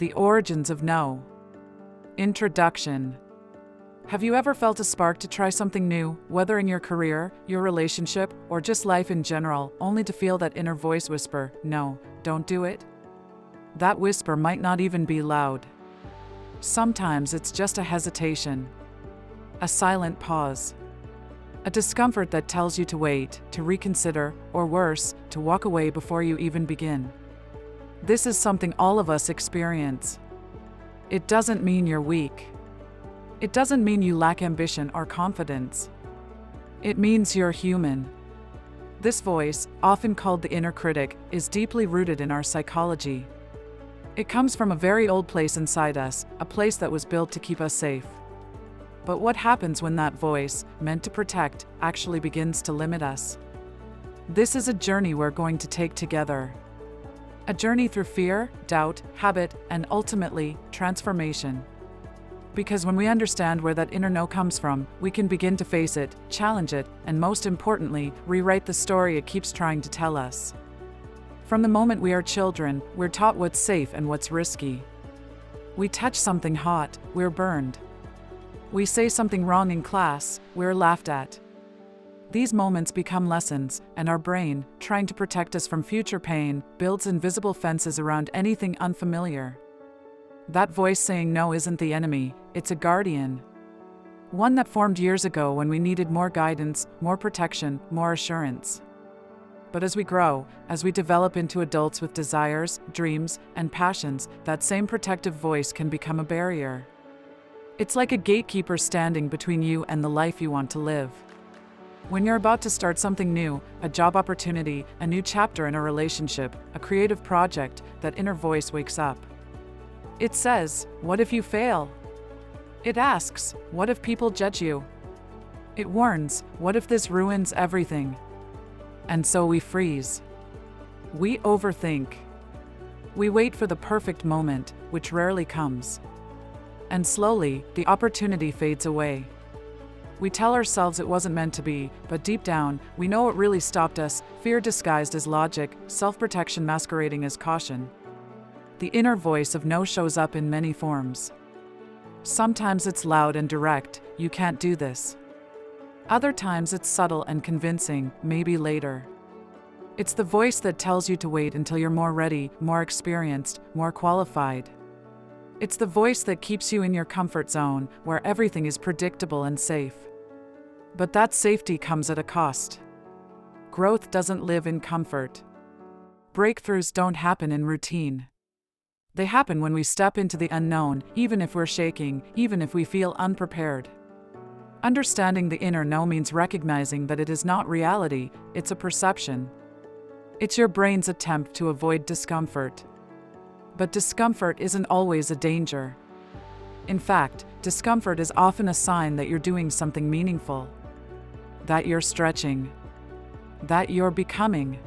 The origins of no. Introduction. Have you ever felt a spark to try something new, whether in your career, your relationship, or just life in general, only to feel that inner voice whisper, "No, don't do it"? That whisper might not even be loud. Sometimes it's just a hesitation, a silent pause, a discomfort that tells you to wait, to reconsider, or worse, to walk away before you even begin. This is something all of us experience. It doesn't mean you're weak. It doesn't mean you lack ambition or confidence. It means you're human. This voice, often called the inner critic, is deeply rooted in our psychology. It comes from a very old place inside us, a place that was built to keep us safe. But what happens when that voice, meant to protect, actually begins to limit us? This is a journey we're going to take together. A journey through fear, doubt, habit, and ultimately, transformation. Because when we understand where that inner no comes from, we can begin to face it, challenge it, and most importantly, rewrite the story it keeps trying to tell us. From the moment we are children, we're taught what's safe and what's risky. We touch something hot, we're burned. We say something wrong in class, we're laughed at. These moments become lessons, and our brain, trying to protect us from future pain, builds invisible fences around anything unfamiliar. That voice saying no isn't the enemy, it's a guardian. One that formed years ago when we needed more guidance, more protection, more assurance. But as we grow, as we develop into adults with desires, dreams, and passions, that same protective voice can become a barrier. It's like a gatekeeper standing between you and the life you want to live. When you're about to start something new, a job opportunity, a new chapter in a relationship, a creative project, that inner voice wakes up. It says, "What if you fail?" It asks, "What if people judge you?" It warns, "What if this ruins everything?" And so we freeze. We overthink. We wait for the perfect moment, which rarely comes. And slowly, the opportunity fades away. We tell ourselves it wasn't meant to be, but deep down, we know what really stopped us: fear disguised as logic, self-protection masquerading as caution. The inner voice of no shows up in many forms. Sometimes it's loud and direct, "You can't do this." Other times it's subtle and convincing, "Maybe later." It's the voice that tells you to wait until you're more ready, more experienced, more qualified. It's the voice that keeps you in your comfort zone, where everything is predictable and safe. But that safety comes at a cost. Growth doesn't live in comfort. Breakthroughs don't happen in routine. They happen when we step into the unknown, even if we're shaking, even if we feel unprepared. Understanding the inner no means recognizing that it is not reality, it's a perception. It's your brain's attempt to avoid discomfort. But discomfort isn't always a danger. In fact, discomfort is often a sign that you're doing something meaningful, that you're stretching, that you're becoming.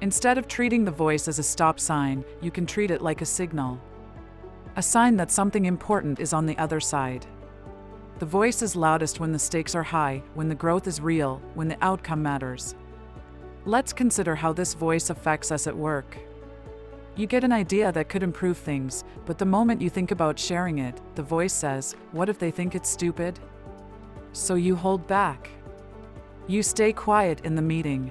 Instead of treating the voice as a stop sign, you can treat it like a signal. A sign that something important is on the other side. The voice is loudest when the stakes are high, when the growth is real, when the outcome matters. Let's consider how this voice affects us at work. You get an idea that could improve things, but the moment you think about sharing it, the voice says, "What if they think it's stupid?" So you hold back. You stay quiet in the meeting.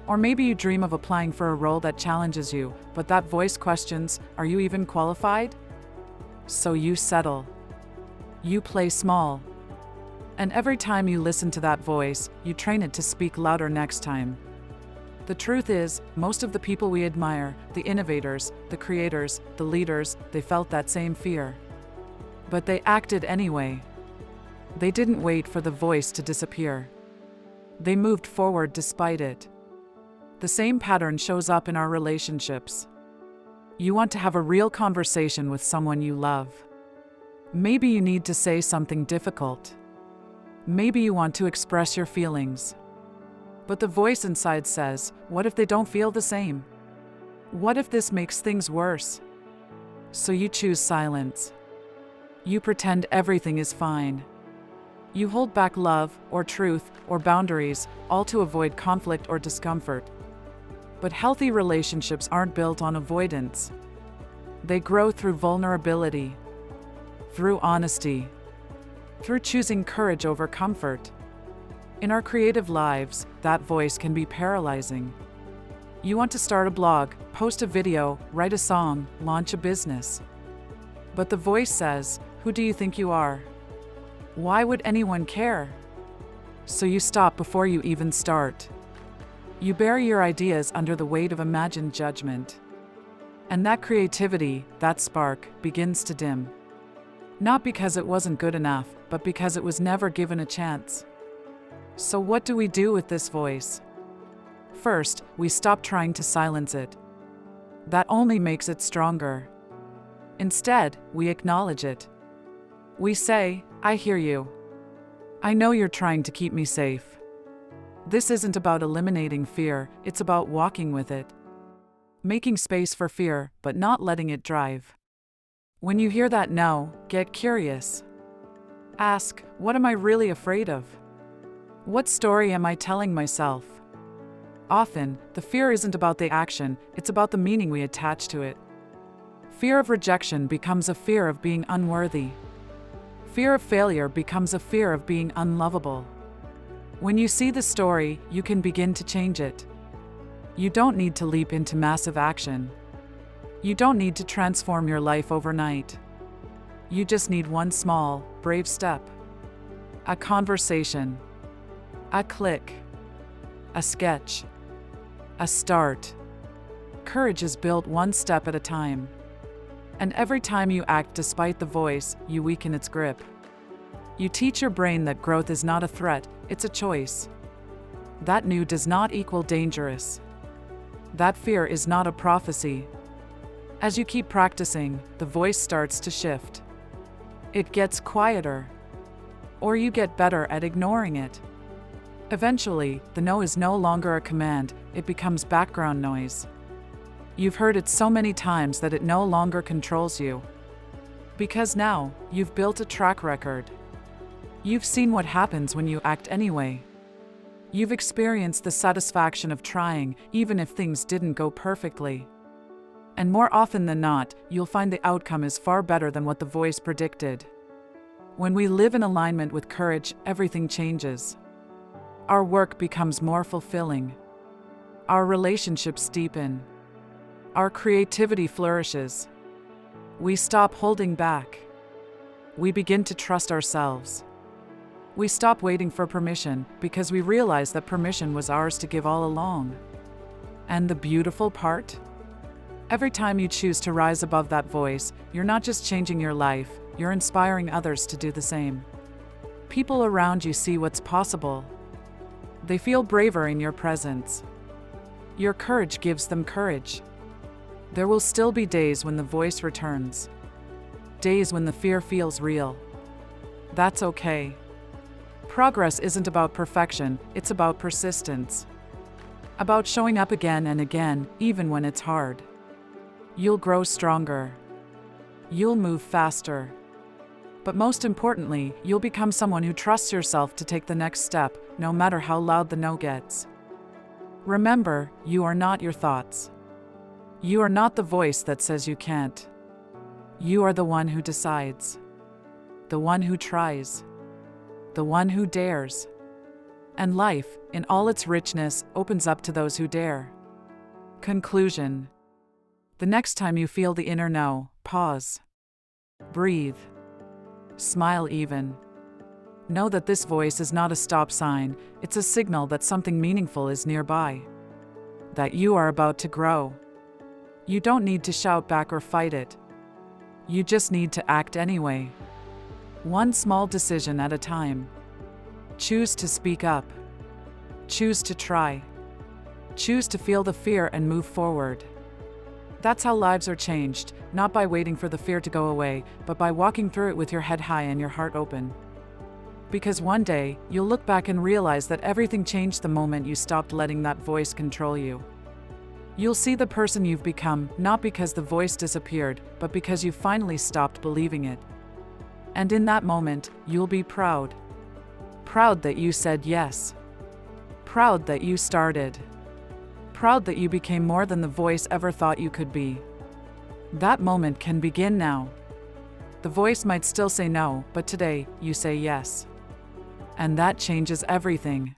Or maybe you dream of applying for a role that challenges you, but that voice questions, "Are you even qualified?" So you settle. You play small. And every time you listen to that voice, you train it to speak louder next time. The truth is, most of the people we admire, the innovators, the creators, the leaders, they felt that same fear. But they acted anyway. They didn't wait for the voice to disappear. They moved forward despite it. The same pattern shows up in our relationships. You want to have a real conversation with someone you love. Maybe you need to say something difficult. Maybe you want to express your feelings. But the voice inside says, "What if they don't feel the same? What if this makes things worse?" So you choose silence. You pretend everything is fine. You hold back love, or truth, or boundaries, all to avoid conflict or discomfort. But healthy relationships aren't built on avoidance. They grow through vulnerability, through honesty, through choosing courage over comfort. In our creative lives, that voice can be paralyzing. You want to start a blog, post a video, write a song, launch a business. But the voice says, "Who do you think you are? Why would anyone care?" So you stop before you even start. You bury your ideas under the weight of imagined judgment. And that creativity, that spark, begins to dim. Not because it wasn't good enough, but because it was never given a chance. So what do we do with this voice? First, we stop trying to silence it. That only makes it stronger. Instead, we acknowledge it. We say, "I hear you. I know you're trying to keep me safe." This isn't about eliminating fear, it's about walking with it. Making space for fear, but not letting it drive. When you hear that no, get curious. Ask, what am I really afraid of? What story am I telling myself? Often, the fear isn't about the action, it's about the meaning we attach to it. Fear of rejection becomes a fear of being unworthy. Fear of failure becomes a fear of being unlovable. When you see the story, you can begin to change it. You don't need to leap into massive action. You don't need to transform your life overnight. You just need one small, brave step. A conversation. A click. A sketch. A start. Courage is built one step at a time. And every time you act despite the voice, you weaken its grip. You teach your brain that growth is not a threat, it's a choice. That new does not equal dangerous. That fear is not a prophecy. As you keep practicing, the voice starts to shift. It gets quieter. Or you get better at ignoring it. Eventually, the no is no longer a command, it becomes background noise. You've heard it so many times that it no longer controls you. Because now, you've built a track record. You've seen what happens when you act anyway. You've experienced the satisfaction of trying, even if things didn't go perfectly. And more often than not, you'll find the outcome is far better than what the voice predicted. When we live in alignment with courage, everything changes. Our work becomes more fulfilling. Our relationships deepen. Our creativity flourishes. We stop holding back. We begin to trust ourselves. We stop waiting for permission because we realize that permission was ours to give all along. And the beautiful part? Every time you choose to rise above that voice, you're not just changing your life, you're inspiring others to do the same. People around you see what's possible. They feel braver in your presence. Your courage gives them courage. There will still be days when the voice returns. Days when the fear feels real. That's okay. Progress isn't about perfection, it's about persistence. About showing up again and again, even when it's hard. You'll grow stronger. You'll move faster. But most importantly, you'll become someone who trusts yourself to take the next step, no matter how loud the no gets. Remember, you are not your thoughts. You are not the voice that says you can't. You are the one who decides. The one who tries. The one who dares. And life, in all its richness, opens up to those who dare. Conclusion. The next time you feel the inner no, pause. Breathe. Smile even. Know that this voice is not a stop sign, it's a signal that something meaningful is nearby. That you are about to grow. You don't need to shout back or fight it. You just need to act anyway. One small decision at a time. Choose to speak up. Choose to try. Choose to feel the fear and move forward. That's how lives are changed, not by waiting for the fear to go away, but by walking through it with your head high and your heart open. Because one day, you'll look back and realize that everything changed the moment you stopped letting that voice control you. You'll see the person you've become, not because the voice disappeared, but because you finally stopped believing it. And in that moment, you'll be proud. Proud that you said yes. Proud that you started. Proud that you became more than the voice ever thought you could be. That moment can begin now. The voice might still say no, but today, you say yes. And that changes everything.